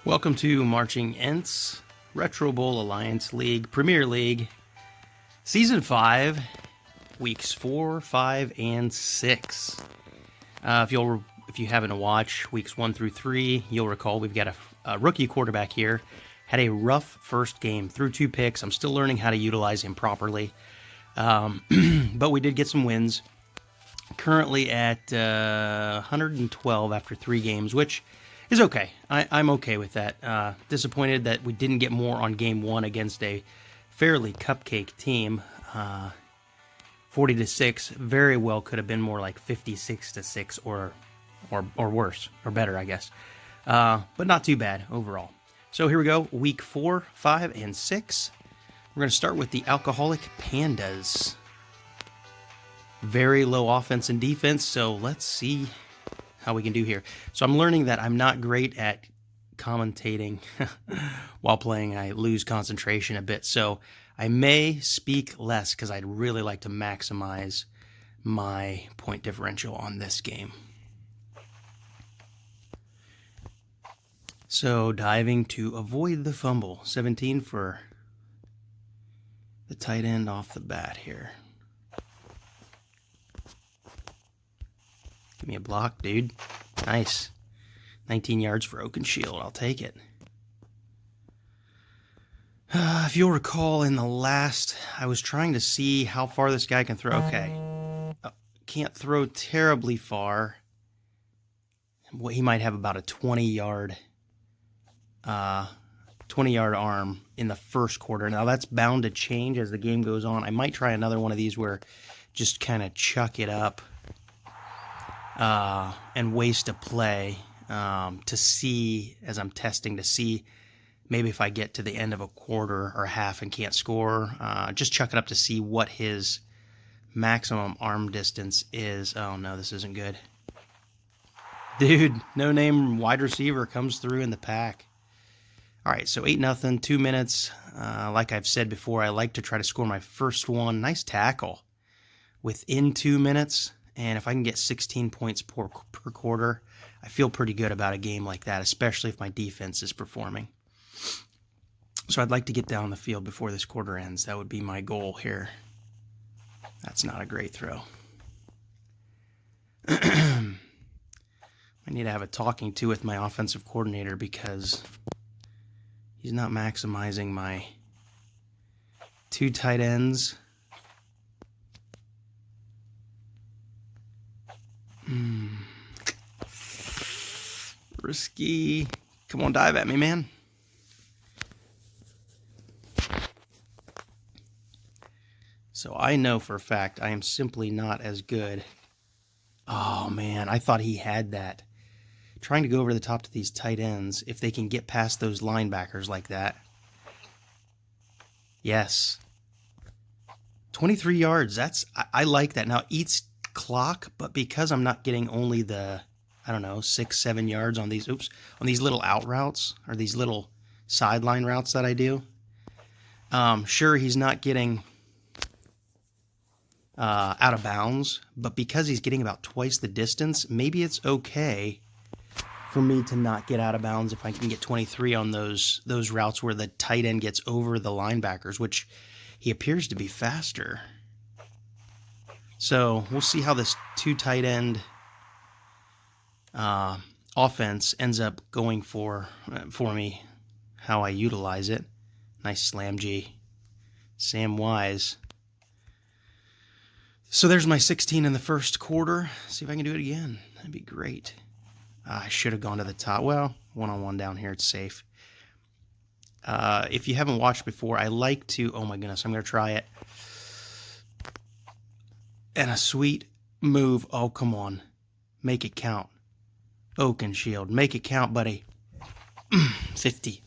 Welcome to Marching Ents, Retro Bowl Alliance League, Premier League, Season 5, Weeks 4, 5, and 6. If you happen to watch Weeks 1 through 3, you'll recall we've got a rookie quarterback here. Had a rough first game, threw 2 picks. I'm still learning how to utilize him properly. But we did get some wins. Currently at 112 after 3 games, which is okay. I'm okay with that. Disappointed that we didn't get more on game 1 against a fairly cupcake team. 40-6 very well could have been more like 56-6 or worse, or better, I guess. But not too bad overall. So here we go, week 4, 5, and 6. We're going to start with the Alcoholic Pandas. Very low offense and defense, so let's see how we can do here. So I'm learning that I'm not great at commentating while playing. I lose concentration a bit, so I may speak less because I'd really like to maximize my point differential on this game. So diving to avoid the fumble. 17 for the tight end off the bat here. Give me a block, dude. Nice. 19 yards for Oakenshield. I'll take it. If you'll recall, in the last, I was trying to see how far this guy can throw. Okay. Can't throw terribly far. Well, he might have about a 20-yard arm in the first quarter. Now, that's bound to change as the game goes on. I might try another one of these where just kind of chuck it up and waste a play to see, as I'm testing, to see maybe if I get to the end of a quarter or half and can't score, just chuck it up to see what his maximum arm distance is. Oh, no, this isn't good. Dude, no-name wide receiver comes through in the pack. All right, so 8-0, 2 minutes. Like I've said before, I like to try to score my first one. Nice tackle within 2 minutes. And if I can get 16 points per quarter, I feel pretty good about a game like that, especially if my defense is performing. So I'd like to get down the field before this quarter ends. That would be my goal here. That's not a great throw. I need to have a talking to with my offensive coordinator because he's not maximizing my 2 tight ends. Risky. Come on, dive at me, man. So I know for a fact I am simply not as good. Oh, man, I thought he had that. Trying to go over the top to these tight ends, if they can get past those linebackers like that. Yes. 23 yards. I like that. Now, eats clock, but because I'm not getting only the, 6-7 yards on these, on these little out routes, or these little sideline routes that I do. Sure, he's not getting out of bounds, but because he's getting about twice the distance, maybe it's okay for me to not get out of bounds if I can get 23 on those routes where the tight end gets over the linebackers, which he appears to be faster. So we'll see how this 2 tight end offense ends up going for me, how I utilize it. Nice slam G. Sam Wise. So there's my 16 in the first quarter. See if I can do it again. That'd be great. I should have gone to the top. Well, one-on-one down here, it's safe. If you haven't watched before, I like to... Oh, my goodness, I'm going to try it. And a sweet move. Oh, come on. Make it count. Oakenshield. Make it count, buddy. 50.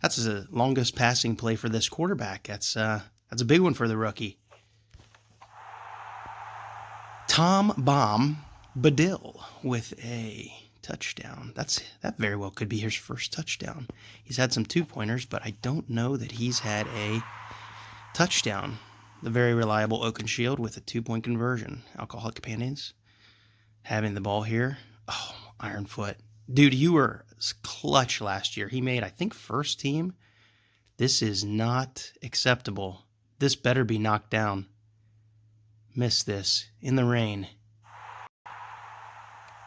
That's the longest passing play for this quarterback. That's a big one for the rookie. Tom Bomb Badil with a touchdown. That very well could be his first touchdown. He's had some 2-pointers, but I don't know that he's had a touchdown. The very reliable Oakenshield with a 2-point conversion. Alcoholic Pandas having the ball here. Oh, Ironfoot. Dude, you were clutch last year. He made, I think, first team. This is not acceptable. This better be knocked down. Missed this in the rain.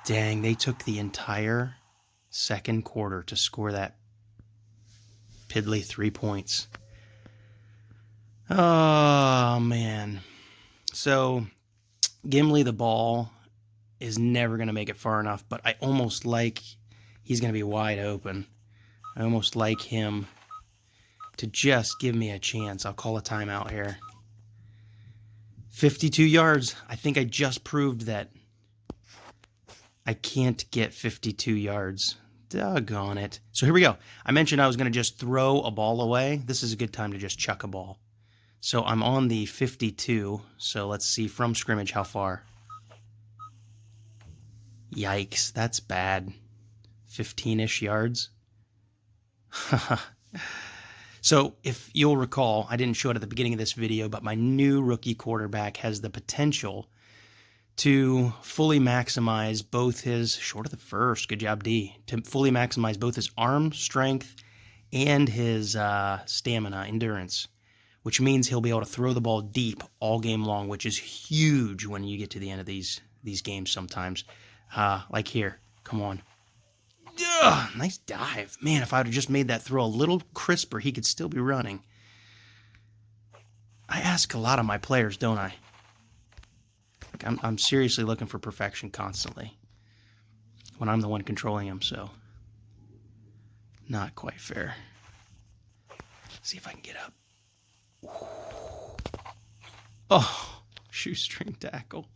Dang, they took the entire second quarter to score that piddly 3 points. Oh, man. So, Gimli, the ball, is never going to make it far enough, but I almost like he's going to be wide open. I almost like him to just give me a chance. I'll call a timeout here. 52 yards. I think I just proved that I can't get 52 yards. Doggone it. So here we go. I mentioned I was going to just throw a ball away. This is a good time to just chuck a ball. So I'm on the 52. So let's see from scrimmage how far. Yikes, that's bad. 15-ish yards. So if you'll recall, I didn't show it at the beginning of this video, but my new rookie quarterback has the potential to fully maximize both his, short of the first, good job D, to fully maximize both his arm strength and his stamina, endurance, which means he'll be able to throw the ball deep all game long, which is huge when you get to the end of these games sometimes. Like here, come on. Ugh, nice dive. Man, if I would have just made that throw a little crisper, he could still be running. I ask a lot of my players, don't I? Like I'm seriously looking for perfection constantly when I'm the one controlling them, so not quite fair. See if I can get up. Ooh. Oh, shoestring tackle.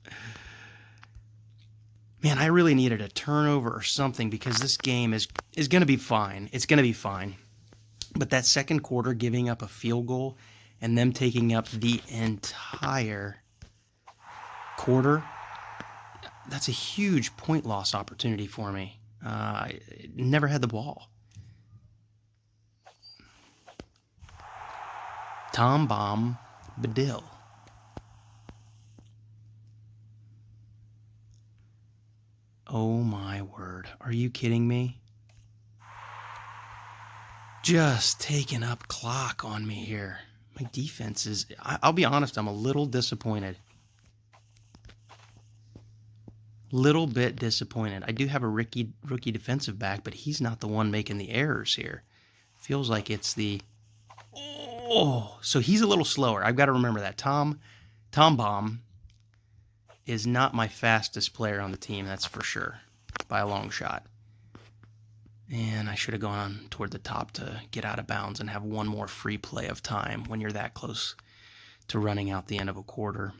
Man, I really needed a turnover or something because this game is going to be fine. It's going to be fine. But that second quarter, giving up a field goal and them taking up the entire quarter, that's a huge point loss opportunity for me. I never had the ball. Tom Bomb Badil. Oh my word. Are you kidding me? Just taking up clock on me here. My defense is, I'll be honest, I'm a little disappointed. Little bit disappointed. I do have a rookie defensive back, but he's not the one making the errors here. Feels like it's the, oh, so he's a little slower. I've got to remember that. Tom Bomb is not my fastest player on the team, that's for sure, by a long shot. And I should have gone toward the top to get out of bounds and have one more free play of time when you're that close to running out the end of a quarter.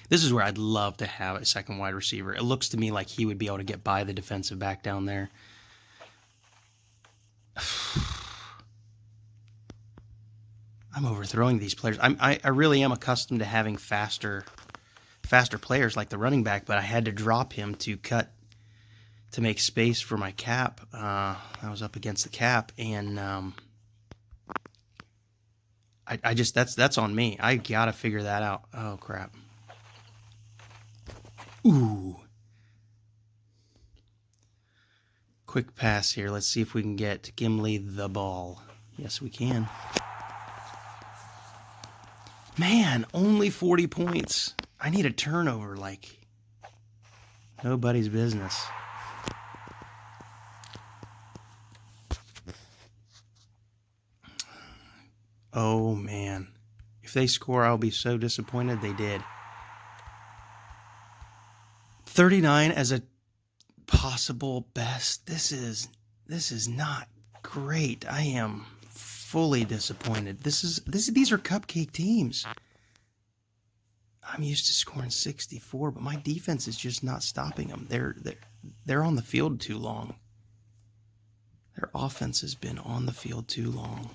This is where I'd love to have a second wide receiver. It looks to me like he would be able to get by the defensive back down there. I'm overthrowing these players. I really am accustomed to having faster players like the running back, but I had to drop him to make space for my cap. I was up against the cap, and I just that's on me. I gotta figure that out. Oh crap. Ooh. Quick pass here. Let's see if we can get Gimli the ball. Yes, we can. Man, only 40 points. I need a turnover like nobody's business. Oh, man. If they score, I'll be so disappointed they did. 39 as a possible best. This is not great. I am fully disappointed. These are cupcake teams. I'm used to scoring 64, but my defense is just not stopping them. They're on the field too long. Their offense has been on the field too long.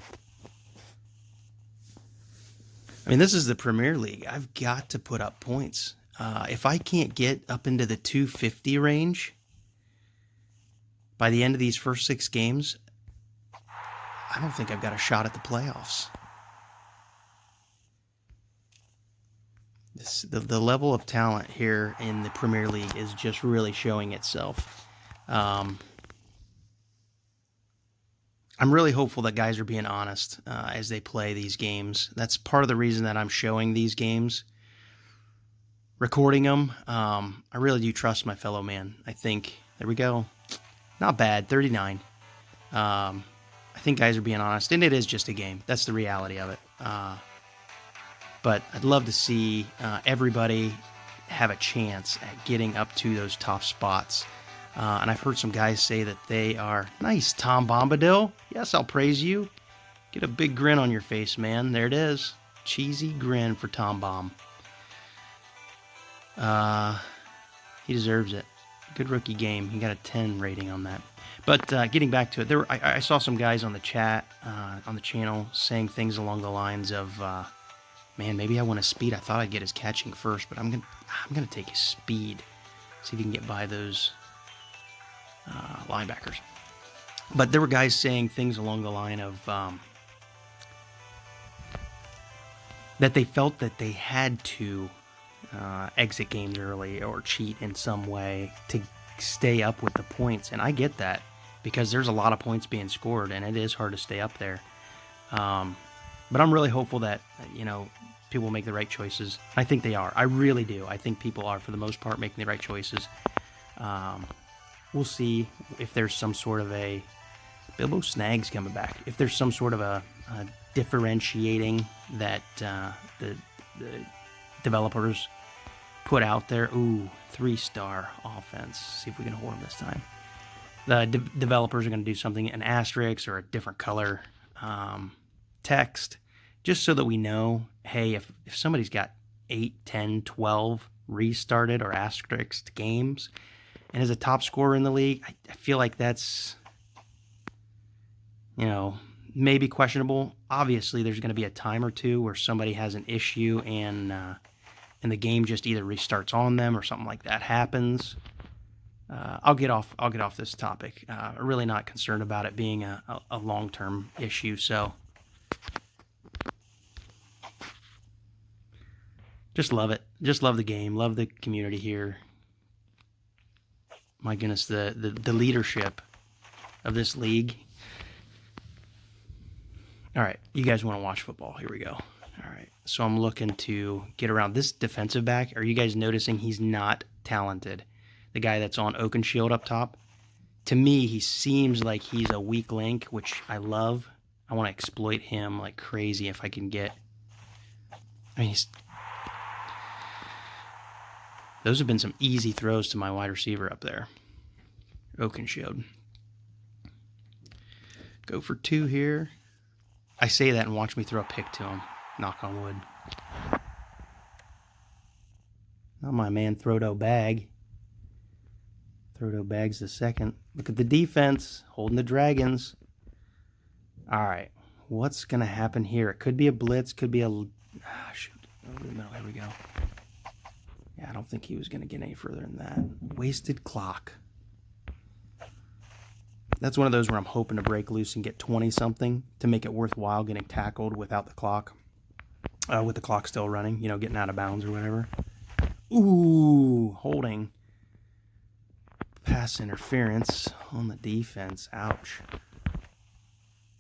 I mean, this is the Premier League. I've got to put up points. If I can't get up into the 250 range by the end of these first 6 games, I don't think I've got a shot at the playoffs. The level of talent here in the Premier League is just really showing itself. I'm really hopeful that guys are being honest as they play these games. That's part of the reason that I'm showing these games, recording them. I really do trust my fellow man. I think, there we go. Not bad, 39. I think guys are being honest, and it is just a game. That's the reality of it. But I'd love to see everybody have a chance at getting up to those top spots. And I've heard some guys say that they are nice. Tom Bombadil, yes, I'll praise you. Get a big grin on your face, man. There it is. Cheesy grin for Tom Bomb. He deserves it. Good rookie game. He got a 10 rating on that. But getting back to it, I saw some guys on the chat, on the channel, saying things along the lines of, man, maybe I want his speed. I thought I'd get his catching first, but I'm gonna take his speed. See if he can get by those linebackers. But there were guys saying things along the line of that they felt that they had to exit games early or cheat in some way to stay up with the points. And I get that, because there's a lot of points being scored and it is hard to stay up there. But I'm really hopeful that, people make the right choices. I think they are. I really do. I think people are, for the most part, making the right choices. We'll see if there's some sort of a... Bilbo Snag's coming back. If there's some sort of a differentiating that the developers put out there. Ooh, 3-star offense. See if we can hold them this time. The developers are going to do something, an asterisk or a different color text, just so that we know, hey, if somebody's got 8, 10, 12 restarted or asterisked games and is a top scorer in the league, I feel like that's, maybe questionable. Obviously, there's going to be a time or two where somebody has an issue and the game just either restarts on them or something like that happens. I'll get off this topic. I'm really not concerned about it being a long-term issue. So just love it. Just love the game. Love the community here. My goodness, the leadership of this league. All right, you guys want to watch football. Here we go. All right, so I'm looking to get around this defensive back. Are you guys noticing he's not talented? The guy that's on Oakenshield up top. To me, he seems like he's a weak link, which I love. I want to exploit him like crazy if I can get... those have been some easy throws to my wide receiver up there. Oakenshield. Go for 2 here. I say that and watch me throw a pick to him. Knock on wood. Not my man, Throwdo Bag. Throwdo Bag's the second. Look at the defense, holding the Dragons. All right, what's going to happen here? It could be a blitz, could be a... shoot. Over the middle, here we go. Yeah, I don't think he was going to get any further than that. Wasted clock. That's one of those where I'm hoping to break loose and get 20-something to make it worthwhile getting tackled without the clock. With the clock still running, getting out of bounds or whatever. Ooh, holding. Pass interference on the defense. Ouch.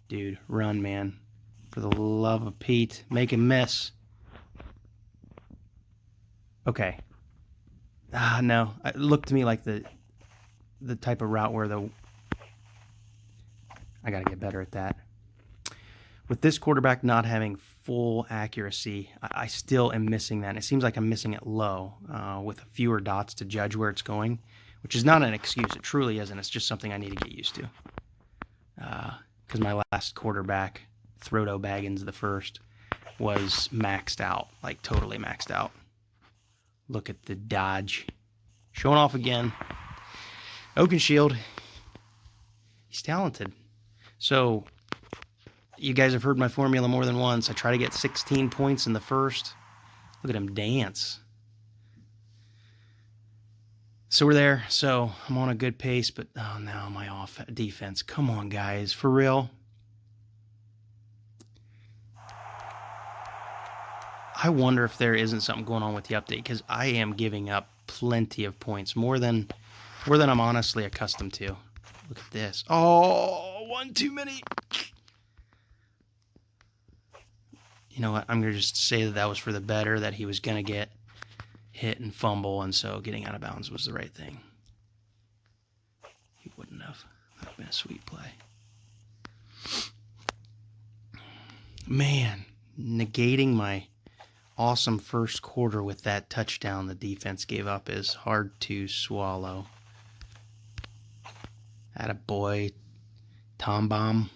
Dude, run, man. For the love of Pete. Make him miss. Okay. No. It looked to me like the type of route where I got to get better at that. With this quarterback not having full accuracy, I still am missing that. And it seems like I'm missing it low with fewer dots to judge where it's going, which is not an excuse. It truly isn't. It's just something I need to get used to. Because my last quarterback, Throwdo Baggins the first, was maxed out, like totally maxed out. Look at the dodge. Showing off again. Oakenshield. He's talented. So, you guys have heard my formula more than once. I try to get 16 points in the first. Look at him dance. So we're there. So I'm on a good pace, but oh no, my defense. Come on, guys. For real. I wonder if there isn't something going on with the update, because I am giving up plenty of points. More than I'm honestly accustomed to. Look at this. Oh, one too many. You know what? I'm going to just say that was for the better, that he was going to get hit and fumble, and so getting out of bounds was the right thing. He wouldn't have. That would have been a sweet play. Man, negating my awesome first quarter with that touchdown the defense gave up is hard to swallow. Attaboy, Tom Bomb.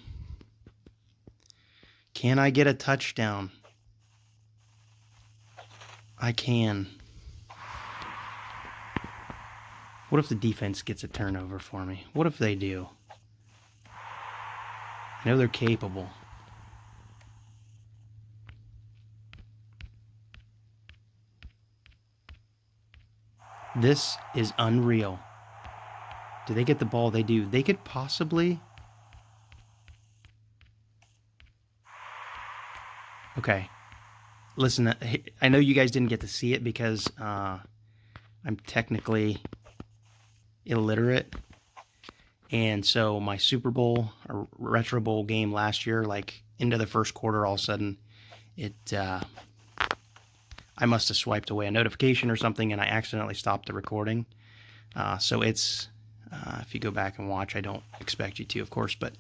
Can I get a touchdown? I can. What if the defense gets a turnover for me? What if they do? I know they're capable. This is unreal. Do they get the ball? They do. They could possibly... Okay. Listen, I know you guys didn't get to see it because I'm technically illiterate. And so my Super Bowl or Retro Bowl game last year, like into the first quarter, all of a sudden, I must have swiped away a notification or something, and I accidentally stopped the recording. So it's, if you go back and watch, I don't expect you to, of course, but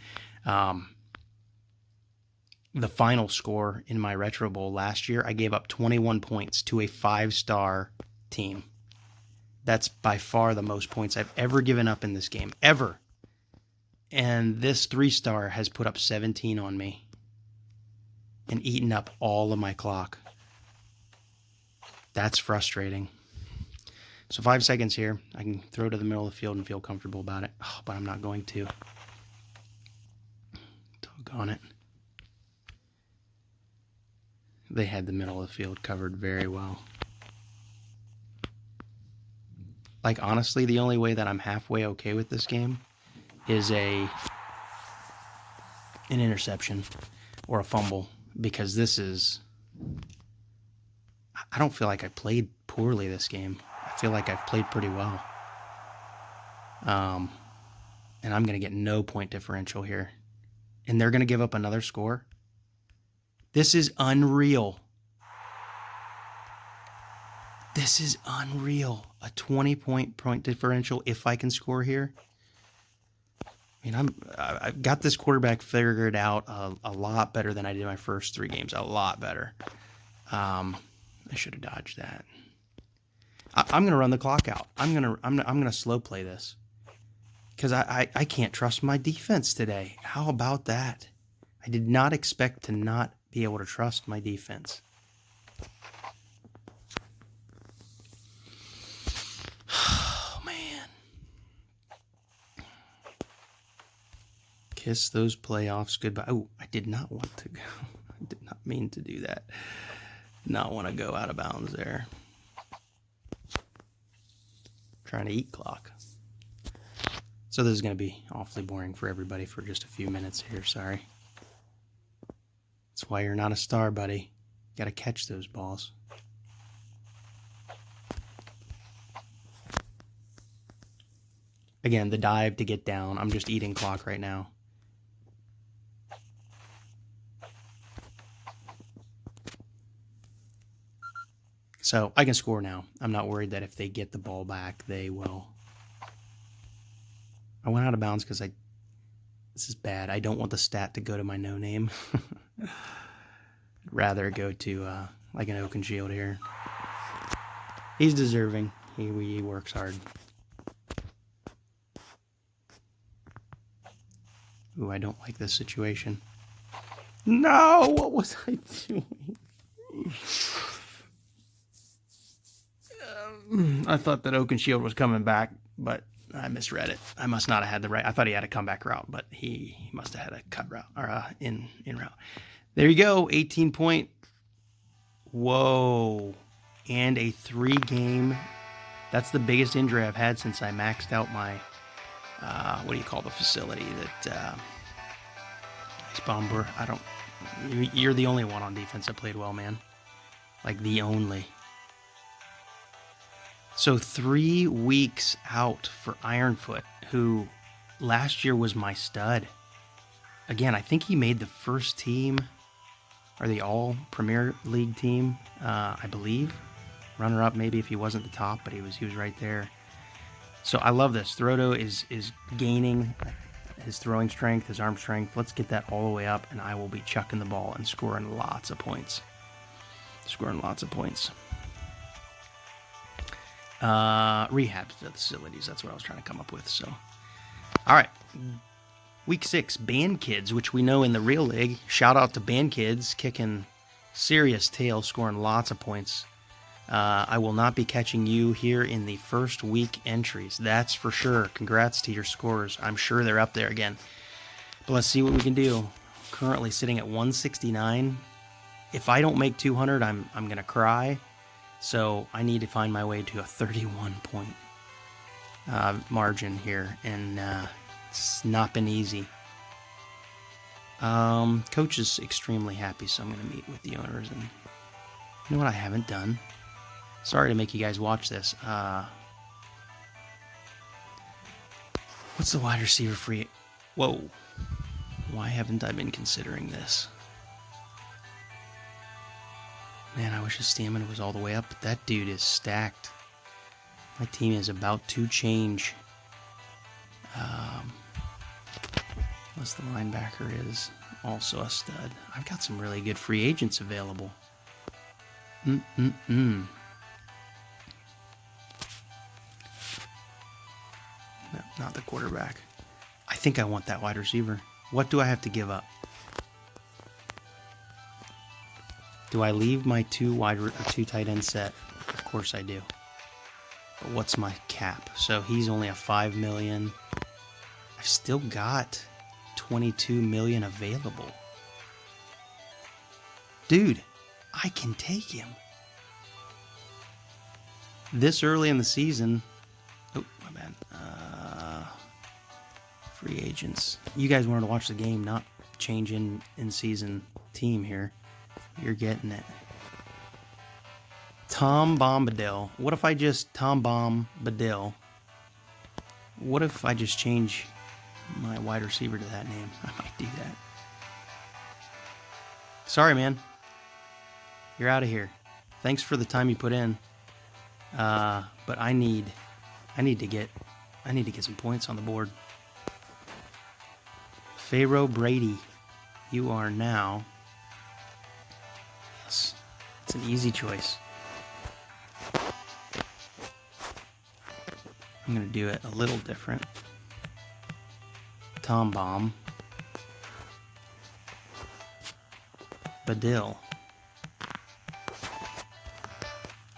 the final score in my Retro Bowl last year, I gave up 21 points to a 5-star team. That's by far the most points I've ever given up in this game, ever. And this 3-star has put up 17 on me and eaten up all of my clock. That's frustrating. So 5 seconds here. I can throw to the middle of the field and feel comfortable about it. Oh, but I'm not going to. Doggone it. They had the middle of the field covered very well. Like, honestly, the only way that I'm halfway okay with this game is an interception or a fumble, because this is... I don't feel like I played poorly this game. I feel like I've played pretty well. And I'm going to get no point differential here. And they're going to give up another score? This is unreal. This is unreal. A 20-point differential if I can score here. I mean, I've got this quarterback figured out a lot better than I did my first 3 games. A lot better. I should have dodged that. I'm going to run the clock out. I'm going to slow play this, because I can't trust my defense today. How about that? I did not expect to not be able to trust my defense. Oh, man. Kiss those playoffs goodbye. Oh, I did not want to go. I did not mean to do that. Did not want to go out of bounds there. Trying to eat clock. So this is going to be awfully boring for everybody for just a few minutes here. Sorry. That's why you're not a star, buddy. Got to catch those balls. Again, the dive to get down. I'm just eating clock right now. So I can score now. I'm not worried that if they get the ball back, they will. I went out of bounds because this is bad. I don't want the stat to go to my no name. Rather go to like an Oakenshield here. He's deserving. He works hard. Ooh, I don't like this situation. No, what was I doing? I thought that Oakenshield was coming back, but I misread it. I must not have had the right. I thought he had a comeback route, but he must have had a cut route or a in route. There you go, 18 point. Whoa, and a 3-game. That's the biggest injury I've had since I maxed out my what do you call the facility that Ice Bomber. I don't. You're the only one on defense that played well, man. Like the only. So 3 weeks out for Ironfoot, who last year was my stud. Again, I think he made the first team, or the all Premier League team, I believe. Runner-up maybe if he wasn't the top, but he was right there. So I love this. Throdo is gaining his throwing strength, his arm strength. Let's get that all the way up, and I will be chucking the ball and scoring lots of points. Rehab facilities, that's what I was trying to come up with. So, all right. Week 6, Band Kids, which we know in the real league. Shout out to Band Kids, kicking serious tail, scoring lots of points. I will not be catching you here in the first week entries. That's for sure. Congrats to your scores. I'm sure they're up there again. But let's see what we can do. Currently sitting at 169. If I don't make 200, I'm going to cry. So I need to find my way to a 31-point margin here. And it's not been easy. Coach is extremely happy, so I'm going to meet with the owners. And you know what I haven't done? Sorry to make you guys watch this. What's the wide receiver free? Whoa. Why haven't I been considering this? Man, I wish his stamina was all the way up, but that dude is stacked. My team is about to change. Unless the linebacker is also a stud. I've got some really good free agents available. No, not the quarterback. I think I want that wide receiver. What do I have to give up? Do I leave my two tight end set? Of course I do. But what's my cap? So he's only a $5 million. I've still got $22 million available. Dude, I can take him. This early in the season. Oh, my bad. Free agents. You guys wanted to watch the game, not change in season team here. You're getting it. Tom Bombadil. What if I just Tom Bombadil? What if I just change my wide receiver to that name? I might do that. Sorry, man. You're out of here. Thanks for the time you put in. But I need to get some points on the board. Pharaoh Brady, you are now. Yes, it's an easy choice. I'm going to do it a little different. Tom Bomb. Badil.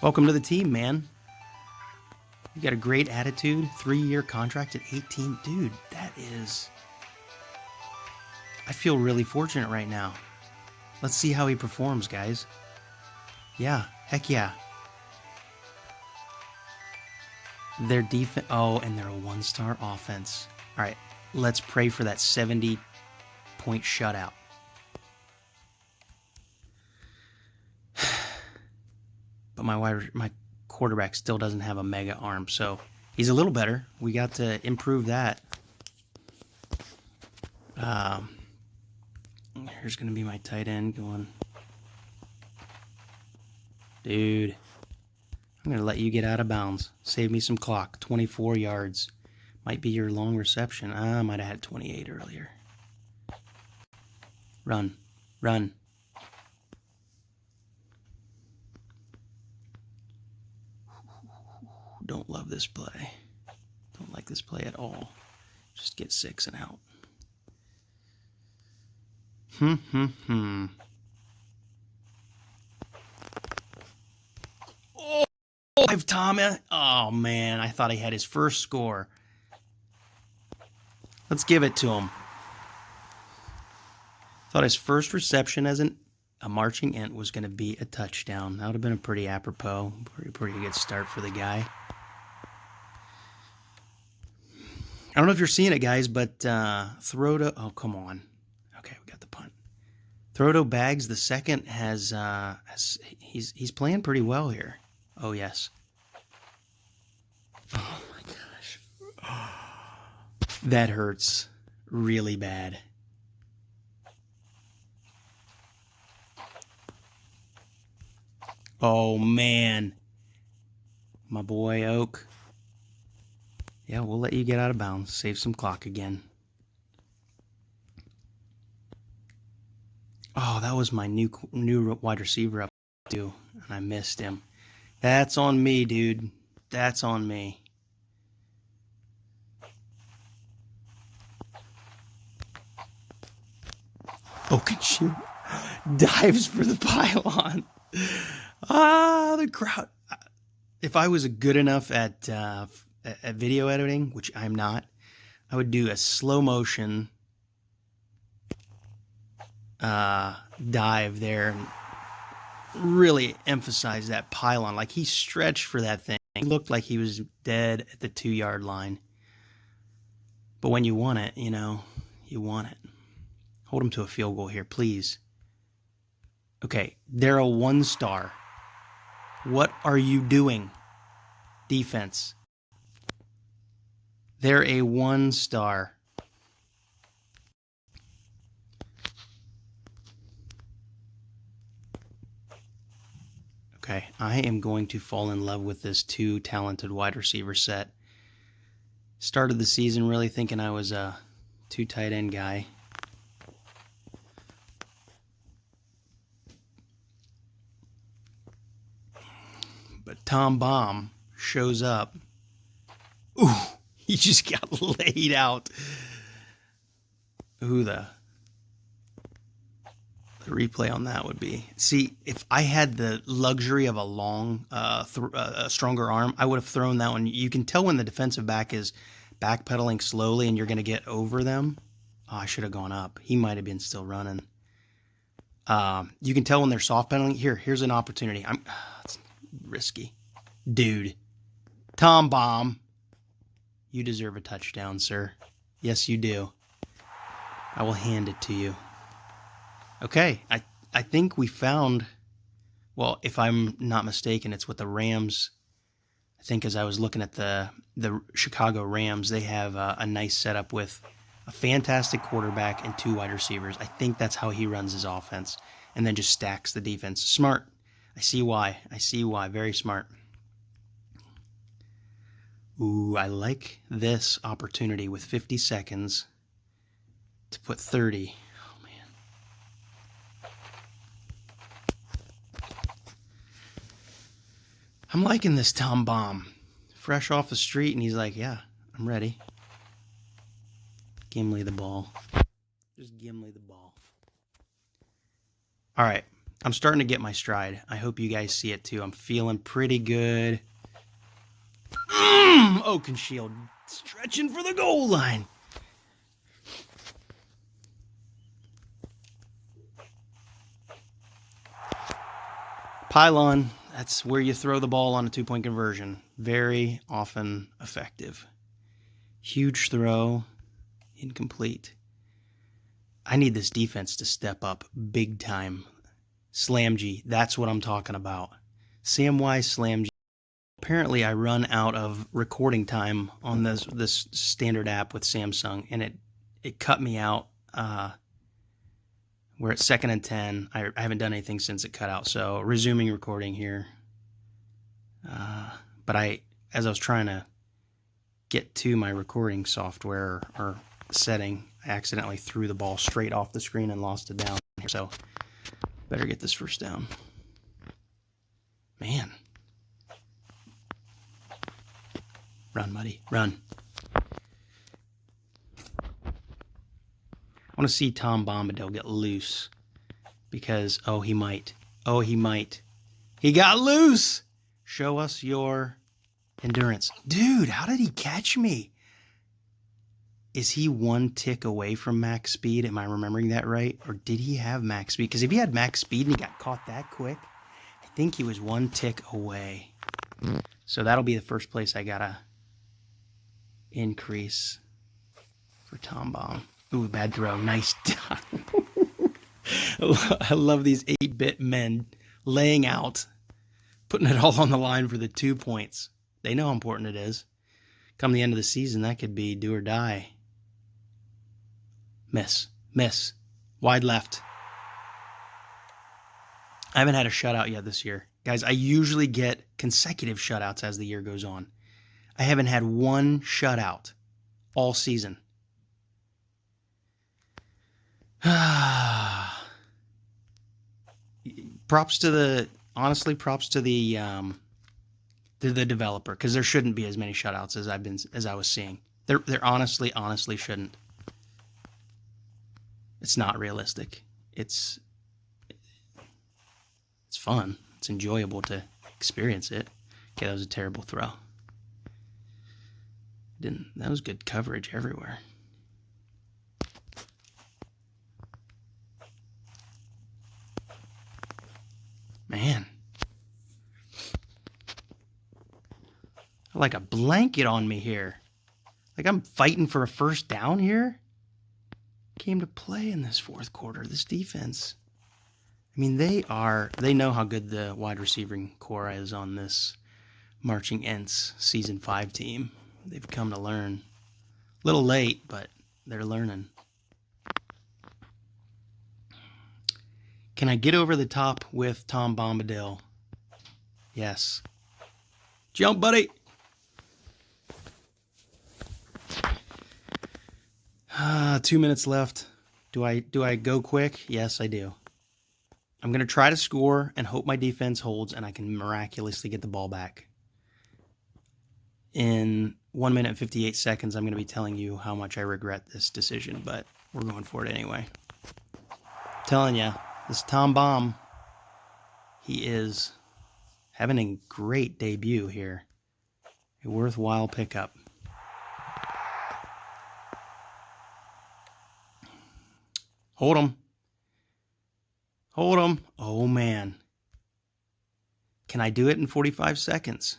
Welcome to the team, man. You got a great attitude. 3-year contract at 18. Dude, that is... I feel really fortunate right now. Let's see how he performs, guys. Yeah, heck yeah. Their defense... Oh, and they're a 1-star offense. All right, let's pray for that 70-point shutout. But my quarterback still doesn't have a mega arm, so he's a little better. We got to improve that. Here's going to be my tight end going. Dude, I'm going to let you get out of bounds. Save me some clock. 24 yards. Might be your long reception. I might have had 28 earlier. Run. Run. Don't love this play. Don't like this play at all. Just get 6 and out. Oh, I've Tommy. Oh, man. I thought he had his first score. Let's give it to him. Thought his first reception as a marching ant was going to be a touchdown. That would have been a pretty apropos, pretty good start for the guy. I don't know if you're seeing it, guys, but Throdo... Oh, come on. Okay, we got the punt. Throdo Bags the second he's playing pretty well here. Oh, yes. Oh, my gosh. That hurts really bad. Oh, man. My boy, Oak. Yeah, we'll let you get out of bounds. Save some clock again. Oh, that was my new wide receiver up too, and I missed him. That's on me, dude. That's on me. Okenshiro dives for the pylon. Ah, the crowd. If I was good enough at video editing, which I'm not, I would do a slow motion dive there and really emphasize that pylon. Like he stretched for that thing. He looked like he was dead at the 2-yard line. But when you want it, you know, you want it. Hold him to a field goal here, please. Okay, they're a 1-star. What are you doing, defense? They're a 1-star. Okay, I am going to fall in love with this 2 talented wide receiver set. Started the season really thinking I was a 2 tight end guy. But Tom Baum shows up. Ooh, he just got laid out. Who the replay on that would be. See, if I had the luxury of a long, a stronger arm, I would have thrown that one. You can tell when the defensive back is backpedaling slowly and you're going to get over them. Oh, I should have gone up. He might have been still running. You can tell when they're soft pedaling. Here's an opportunity. It's risky. Dude. Tom Baum. You deserve a touchdown, sir. Yes, you do. I will hand it to you. Okay, I think we found, well, if I'm not mistaken, it's with the Rams. I think as I was looking at the Chicago Rams, they have a nice setup with a fantastic quarterback and 2 wide receivers. I think that's how he runs his offense, and then just stacks the defense. Smart. I see why. I see why. Very smart. Ooh, I like this opportunity with 50 seconds to put 30. I'm liking this Tom Baum. Fresh off the street, and he's like, yeah, I'm ready. Gimli the ball. Just Gimli the ball. All right. I'm starting to get my stride. I hope you guys see it too. I'm feeling pretty good. Oakenshield stretching for the goal line. Pylon. That's where you throw the ball on a 2-point conversion. Very often effective. Huge throw. Incomplete. I need this defense to step up big time. Slam G. That's what I'm talking about. Samwise Slam G. Apparently, I run out of recording time on this standard app with Samsung, and it cut me out. We're at 2nd and 10. I haven't done anything since it cut out, so resuming recording here. But as I was trying to get to my recording software or setting, I accidentally threw the ball straight off the screen and lost it down. So better get this first down. Man. Run, Muddy. Run. I want to see Tom Bombadil get loose because, oh, he might. Oh, he might. He got loose. Show us your endurance. Dude, how did he catch me? Is he 1 tick away from max speed? Am I remembering that right? Or did he have max speed? Because if he had max speed and he got caught that quick, I think he was 1 tick away. So that'll be the first place I got to increase for Tom Baum. Ooh, bad throw. Nice time. I love these 8-bit men laying out, putting it all on the line for the 2 points. They know how important it is. Come the end of the season, that could be do or die. Miss. Miss. Wide left. I haven't had a shutout yet this year. Guys, I usually get consecutive shutouts as the year goes on. I haven't had one shutout all season. Props to the developer, because there shouldn't be as many shutouts as I was seeing. There honestly shouldn't. It's not realistic. It's fun. It's enjoyable to experience it. Okay, that was a terrible throw. That was good coverage everywhere. Man. Like a blanket on me here. Like I'm fighting for a first down here. Came to play in this fourth quarter. This defense. I mean, they know how good the wide receiving core is on this Marching Ents Season 5 team. They've come to learn. A little late, but they're learning. Can I get over the top with Tom Bombadil? Yes. Jump, buddy. 2 minutes left. Do I go quick? Yes, I do. I'm going to try to score and hope my defense holds and I can miraculously get the ball back. In 1 minute and 58 seconds, I'm going to be telling you how much I regret this decision, but we're going for it anyway. I'm telling you, this Tom Bomb, he is having a great debut here. A worthwhile pickup. Hold him. Hold him. Oh, man. Can I do it in 45 seconds?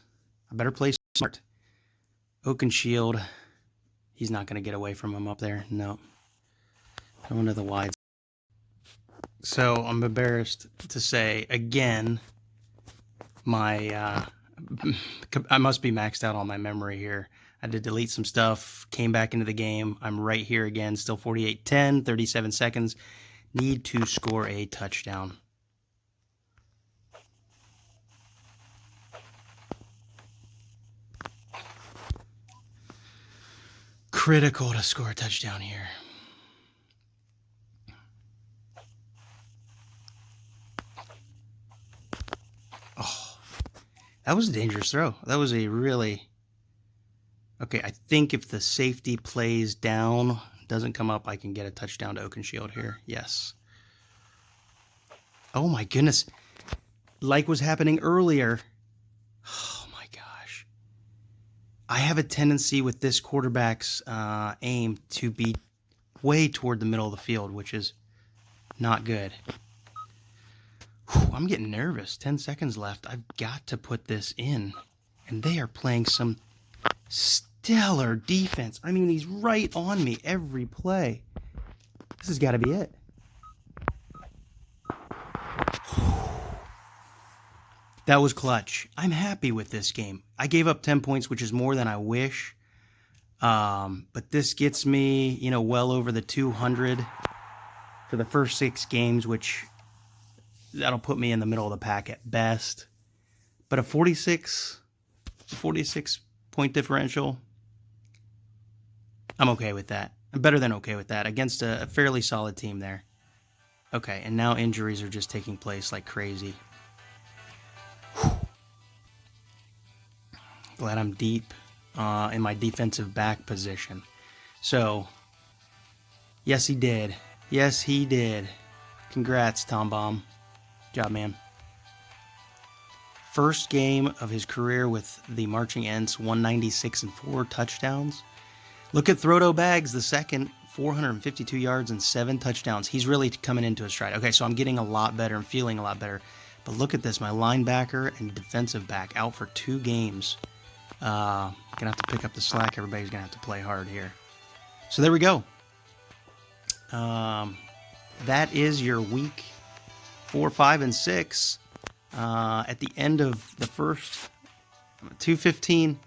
I better play smart. Oakenshield. He's not going to get away from him up there. No. Going to the wides. So I'm embarrassed to say, again, I must be maxed out on my memory here. I had to delete some stuff, came back into the game. I'm right here again, still 48-10, 37 seconds. Need to score a touchdown. Critical to score a touchdown here. Oh, that was a dangerous throw. That was a really... Okay, I think if the safety plays down, doesn't come up, I can get a touchdown to Oakenshield here. Yes. Oh my goodness. Like was happening earlier. Oh my gosh. I have a tendency with this quarterback's aim to be way toward the middle of the field, which is not good. Whew, I'm getting nervous. 10 seconds left. I've got to put this in. And they are playing some stellar defense. I mean, he's right on me every play. This has got to be it. That was clutch. I'm happy with this game. I gave up 10 points, which is more than I wish. But this gets me, well over the 200 for the first 6 games, which that'll put me in the middle of the pack at best. But a 46 point differential, I'm okay with that. I'm better than okay with that against a fairly solid team there. Okay, and now injuries are just taking place like crazy. Whew. Glad I'm deep in my defensive back position. So, yes, he did. Yes, he did. Congrats, Tom Baum. Good job, man. First game of his career with the Marching Ents, 196 and 4 touchdowns. Look at Throwdo Bags, the second, 452 yards and 7 touchdowns. He's really coming into his stride. Okay, so I'm getting a lot better and feeling a lot better. But look at this, my linebacker and defensive back out for 2 games. Gonna have to pick up the slack. Everybody's gonna have to play hard here. So there we go. That is your week 4, 5, and 6. At the end of the first 2:15,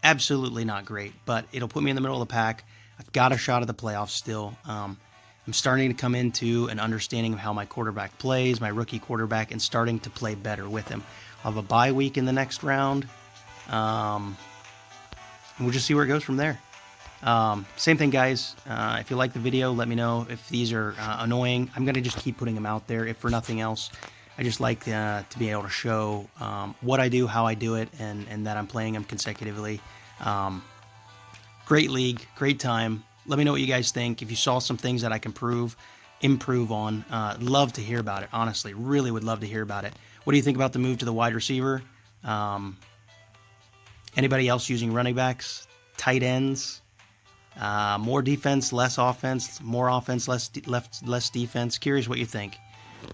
absolutely not great, but it'll put me in the middle of the pack. I've got a shot at the playoffs still. I'm starting to come into an understanding of how my quarterback plays, my rookie quarterback, and starting to play better with him. I'll have a bye week in the next round. And we'll just see where it goes from there. Same thing, guys. If you like the video, let me know if these are annoying. I'm going to just keep putting them out there, if for nothing else. I just like to be able to show what I do, how I do it, and that I'm playing them consecutively. Great league, great time. Let me know what you guys think. If you saw some things that I can improve on, love to hear about it. Honestly, really would love to hear about it. What do you think about the move to the wide receiver? Anybody else using running backs, tight ends? More defense, less offense, more offense, less defense. Curious what you think.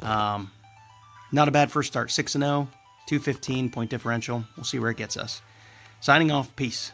Not a bad first start. 6-0, 215 point differential. We'll see where it gets us. Signing off. Peace.